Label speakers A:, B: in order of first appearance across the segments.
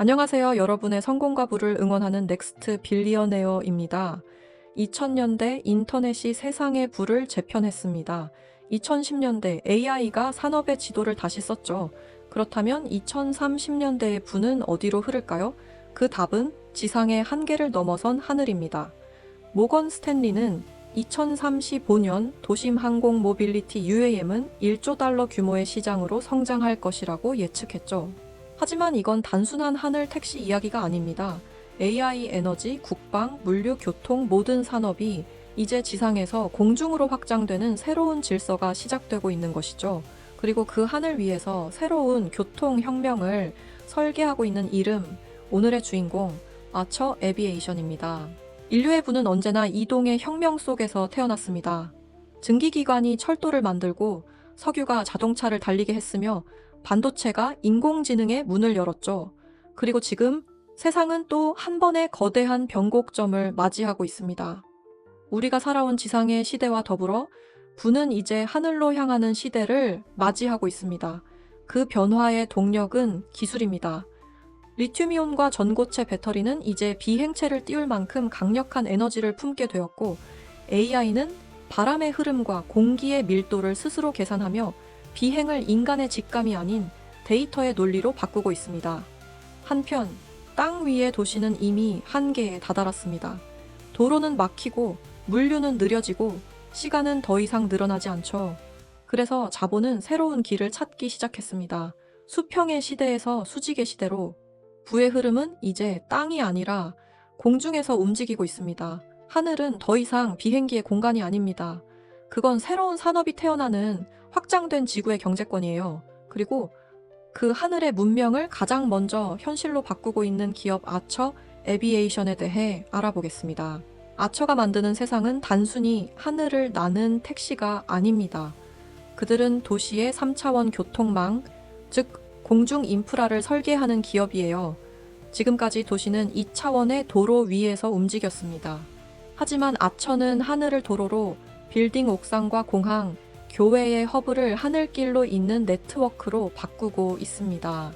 A: 안녕하세요. 여러분의 성공과 부를 응원하는 넥스트 빌리어네어입니다. 2000년대 인터넷이 세상의 부를 재편했습니다. 2010년대 AI가 산업의 지도를 다시 썼죠. 그렇다면 2030년대의 부는 어디로 흐를까요? 그 답은 지상의 한계를 넘어선 하늘입니다. 모건 스탠리는 2035년 도심 항공 모빌리티 UAM은 1조 달러 규모의 시장으로 성장할 것이라고 예측했죠. 하지만 이건 단순한 하늘 택시 이야기가 아닙니다. AI, 에너지, 국방, 물류, 교통 모든 산업이 이제 지상에서 공중으로 확장되는 새로운 질서가 시작되고 있는 것이죠. 그리고 그 하늘 위에서 새로운 교통혁명을 설계하고 있는 이름, 오늘의 주인공, 아처 에비에이션입니다. 인류의 부는 언제나 이동의 혁명 속에서 태어났습니다. 증기기관이 철도를 만들고 석유가 자동차를 달리게 했으며 반도체가 인공지능의 문을 열었죠. 그리고 지금 세상은 또 한 번의 거대한 변곡점을 맞이하고 있습니다. 우리가 살아온 지상의 시대와 더불어 부는 이제 하늘로 향하는 시대를 맞이하고 있습니다. 그 변화의 동력은 기술입니다. 리튬이온과 전고체 배터리는 이제 비행체를 띄울 만큼 강력한 에너지를 품게 되었고, AI는 바람의 흐름과 공기의 밀도를 스스로 계산하며 비행을 인간의 직감이 아닌 데이터의 논리로 바꾸고 있습니다. 한편 땅 위의 도시는 이미 한계에 다다랐습니다. 도로는 막히고 물류는 느려지고 시간은 더 이상 늘어나지 않죠. 그래서 자본은 새로운 길을 찾기 시작했습니다. 수평의 시대에서 수직의 시대로 부의 흐름은 이제 땅이 아니라 공중에서 움직이고 있습니다. 하늘은 더 이상 비행기의 공간이 아닙니다. 그건 새로운 산업이 태어나는 확장된 지구의 경제권이에요. 그리고 그 하늘의 문명을 가장 먼저 현실로 바꾸고 있는 기업 아처 에비에이션에 대해 알아보겠습니다. 아처가 만드는 세상은 단순히 하늘을 나는 택시가 아닙니다. 그들은 도시의 3차원 교통망, 즉 공중 인프라를 설계하는 기업이에요. 지금까지 도시는 2차원의 도로 위에서 움직였습니다. 하지만 아처는 하늘을 도로로 빌딩 옥상과 공항, 교외의 허브를 하늘길로 잇는 네트워크로 바꾸고 있습니다.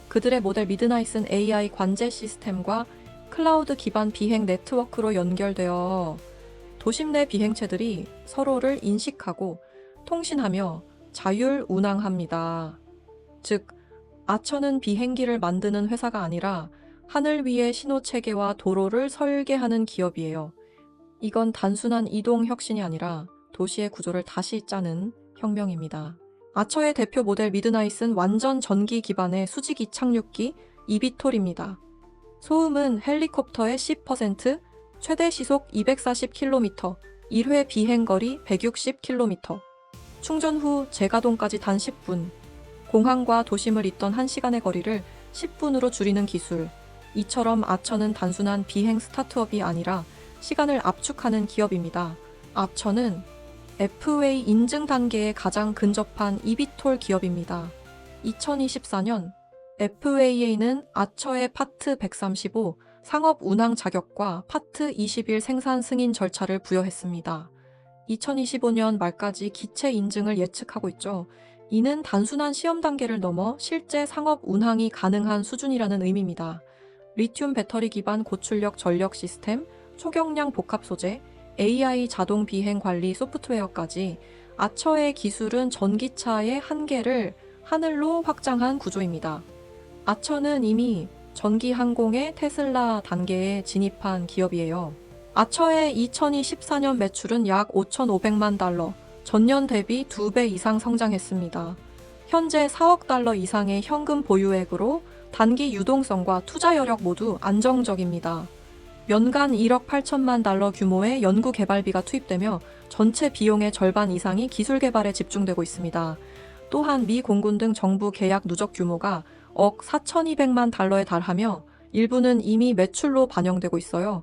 A: 그들의 모델 미드나잇은 AI 관제 시스템과 클라우드 기반 비행 네트워크로 연결되어 도심 내 비행체들이 서로를 인식하고 통신하며 자율 운항합니다. 즉, 아처는 비행기를 만드는 회사가 아니라 하늘 위의 신호 체계와 도로를 설계하는 기업이에요. 이건 단순한 이동 혁신이 아니라 도시의 구조를 다시 짜는 혁명입니다. 아처의 대표 모델 미드나잇은 완전 전기 기반의 수직 이착륙기 이비톨입니다. 소음은 헬리콥터의 10%, 최대 시속 240km, 1회 비행거리 160km, 충전 후 재가동까지 단 10분, 공항과 도심을 잇던 1시간의 거리를 10분으로 줄이는 기술. 이처럼 아처는 단순한 비행 스타트업이 아니라 시간을 압축하는 기업입니다. 아처는 FAA 인증 단계에 가장 근접한 이비톨 기업입니다. 2024년 FAA는 아처의 파트 135 상업 운항 자격과 파트 21 생산 승인 절차를 부여했습니다. 2025년 말까지 기체 인증을 예측하고 있죠. 이는 단순한 시험 단계를 넘어 실제 상업 운항이 가능한 수준이라는 의미입니다. 리튬 배터리 기반 고출력 전력 시스템, 초경량 복합 소재, AI 자동 비행 관리 소프트웨어까지 아처의 기술은 전기차의 한계를 하늘로 확장한 구조입니다. 아처는 이미 전기 항공의 테슬라 단계에 진입한 기업이에요. 아처의 2024년 매출은 약 5,500만 달러, 전년 대비 2배 이상 성장했습니다. 현재 4억 달러 이상의 현금 보유액으로 단기 유동성과 투자 여력 모두 안정적입니다. 연간 1억 8천만 달러 규모의 연구 개발비가 투입되며 전체 비용의 절반 이상이 기술 개발에 집중되고 있습니다. 또한 미 공군 등 정부 계약 누적 규모가 억 4,200만 달러에 달하며 일부는 이미 매출로 반영되고 있어요.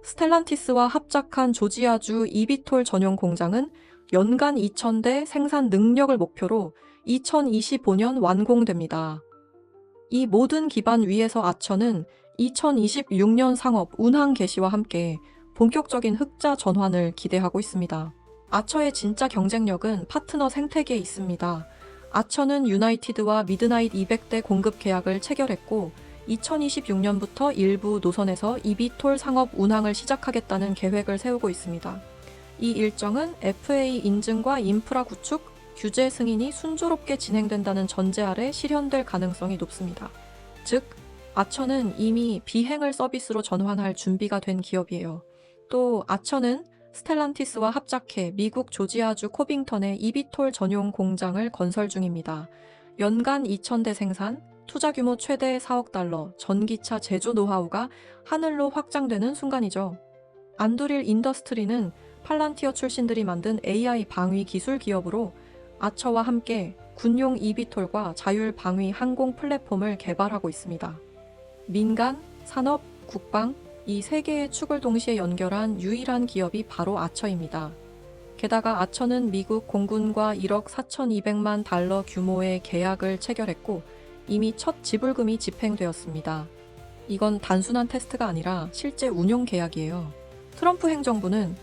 A: 스텔란티스와 합작한 조지아주 이비톨 전용 공장은 연간 2,000대 생산 능력을 목표로 2025년 완공됩니다. 이 모든 기반 위에서 아처는 2026년 상업 운항 개시와 함께 본격적인 흑자 전환을 기대하고 있습니다. 아처의 진짜 경쟁력은 파트너 생태계에 있습니다. 아처는 유나이티드와 미드나잇 200대 공급 계약을 체결했고 2026년부터 일부 노선에서 eVTOL 상업 운항을 시작하겠다는 계획을 세우고 있습니다. 이 일정은 FAA 인증과 인프라 구축, 규제 승인이 순조롭게 진행된다는 전제 아래 실현될 가능성이 높습니다. 즉, 아처는 이미 비행을 서비스로 전환할 준비가 된 기업이에요. 또 아처는 스텔란티스와 합작해 미국 조지아주 코빙턴에 eVTOL 전용 공장을 건설 중입니다. 연간 2,000대 생산, 투자 규모 최대 4억 달러, 전기차 제조 노하우가 하늘로 확장되는 순간이죠. 안드릴 인더스트리는 팔란티어 출신들이 만든 AI 방위 기술 기업으로 아처와 함께 군용 eVTOL과 자율 방위 항공 플랫폼을 개발하고 있습니다. 민간, 산업, 국방, 이 세 개의 축을 동시에 연결한 유일한 기업이 바로 아처입니다. 게다가 아처는 미국 공군과 1억 4,200만 달러 규모의 계약을 체결했고 이미 첫 지불금이 집행되었습니다. 이건 단순한 테스트가 아니라 실제 운용 계약이에요. 트럼프 행정부는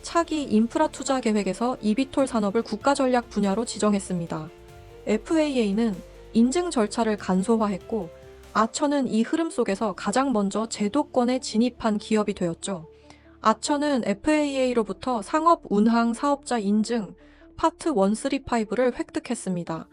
A: 차기 인프라 투자 계획에서 eVTOL 산업을 국가전략 분야로 지정했습니다. FAA는 인증 절차를 간소화했고 아처는 이 흐름 속에서 가장 먼저 제도권에 진입한 기업이 되었죠. 아처는 FAA로부터 상업 운항 사업자 인증 파트 135를 획득했습니다.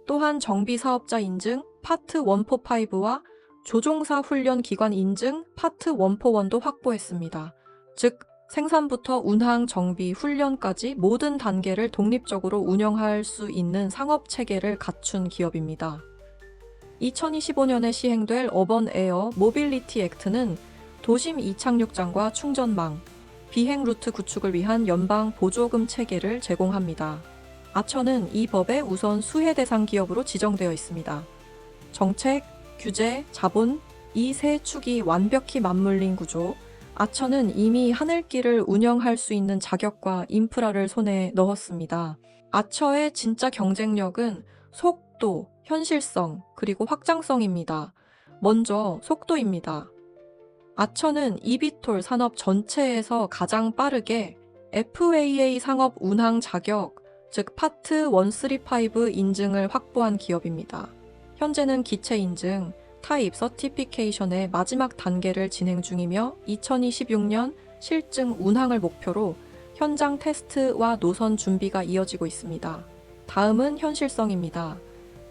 A: 또한 정비 사업자 인증 파트 145와 조종사 훈련 기관 인증 파트 141도 확보했습니다. 즉, 생산부터 운항, 정비, 훈련까지 모든 단계를 독립적으로 운영할 수 있는 상업 체계를 갖춘 기업입니다. 2025년에 시행될 어번 에어 모빌리티 액트는 도심 이착륙장과 충전망, 비행 루트 구축을 위한 연방 보조금 체계를 제공합니다. 아처는 이 법의 우선 수혜 대상 기업으로 지정되어 있습니다. 정책, 규제, 자본, 이 세 축이 완벽히 맞물린 구조, 아처는 이미 하늘길을 운영할 수 있는 자격과 인프라를 손에 넣었습니다. 아처의 진짜 경쟁력은 속도, 현실성, 그리고 확장성입니다. 먼저 속도입니다. 아처는 eVTOL 산업 전체에서 가장 빠르게 FAA 상업 운항 자격, 즉 파트 135 인증을 확보한 기업입니다. 현재는 기체 인증, 타입 서티피케이션의 마지막 단계를 진행 중이며 2026년 실증 운항을 목표로 현장 테스트와 노선 준비가 이어지고 있습니다. 다음은 현실성입니다.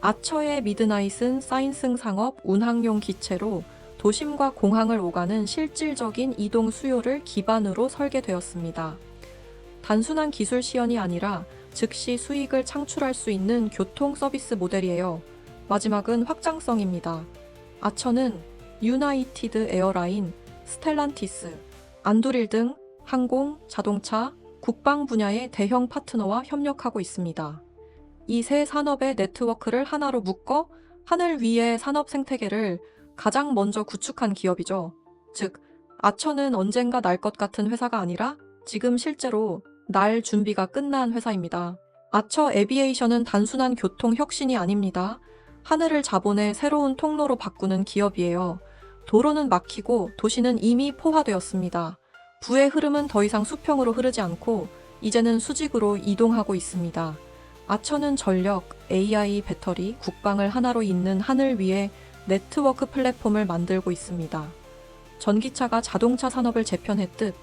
A: 아처의 미드나잇은 사인승 상업 운항용 기체로 도심과 공항을 오가는 실질적인 이동 수요를 기반으로 설계되었습니다. 단순한 기술 시연이 아니라 즉시 수익을 창출할 수 있는 교통 서비스 모델이에요. 마지막은 확장성입니다. 아처는 유나이티드 에어라인, 스텔란티스, 안드릴 등 항공, 자동차, 국방 분야의 대형 파트너와 협력하고 있습니다. 이 세 산업의 네트워크를 하나로 묶어 하늘 위의 산업 생태계를 가장 먼저 구축한 기업이죠. 즉, 아처는 언젠가 날 것 같은 회사가 아니라 지금 실제로 날 준비가 끝난 회사입니다. 아처 에비에이션은 단순한 교통 혁신이 아닙니다. 하늘을 자본의 새로운 통로로 바꾸는 기업이에요. 도로는 막히고 도시는 이미 포화되었습니다. 부의 흐름은 더 이상 수평으로 흐르지 않고 이제는 수직으로 이동하고 있습니다. 아처는 전력, AI, 배터리, 국방을 하나로 잇는 하늘 위에 네트워크 플랫폼을 만들고 있습니다. 전기차가 자동차 산업을 재편했듯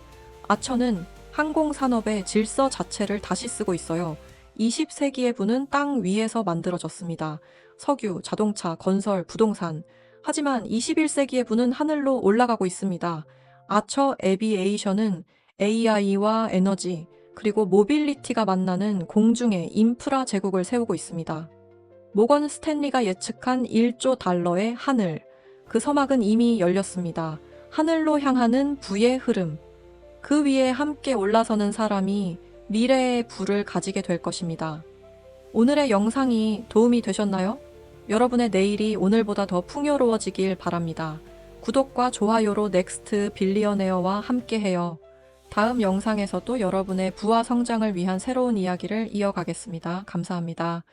A: 아처는 항공 산업의 질서 자체를 다시 쓰고 있어요. 20세기의 부는 땅 위에서 만들어졌습니다. 석유, 자동차, 건설, 부동산. 하지만 21세기의 부는 하늘로 올라가고 있습니다. 아처 에비에이션은 AI와 에너지, 그리고 모빌리티가 만나는 공중의 인프라 제국을 세우고 있습니다. 모건 스탠리가 예측한 1조 달러의 하늘. 그 서막은 이미 열렸습니다. 하늘로 향하는 부의 흐름. 그 위에 함께 올라서는 사람이 미래의 부를 가지게 될 것입니다. 오늘의 영상이 도움이 되셨나요? 여러분의 내일이 오늘보다 더 풍요로워지길 바랍니다. 구독과 좋아요로 넥스트 빌리어네어와 함께해요. 다음 영상에서도 여러분의 부와 성장을 위한 새로운 이야기를 이어가겠습니다. 감사합니다.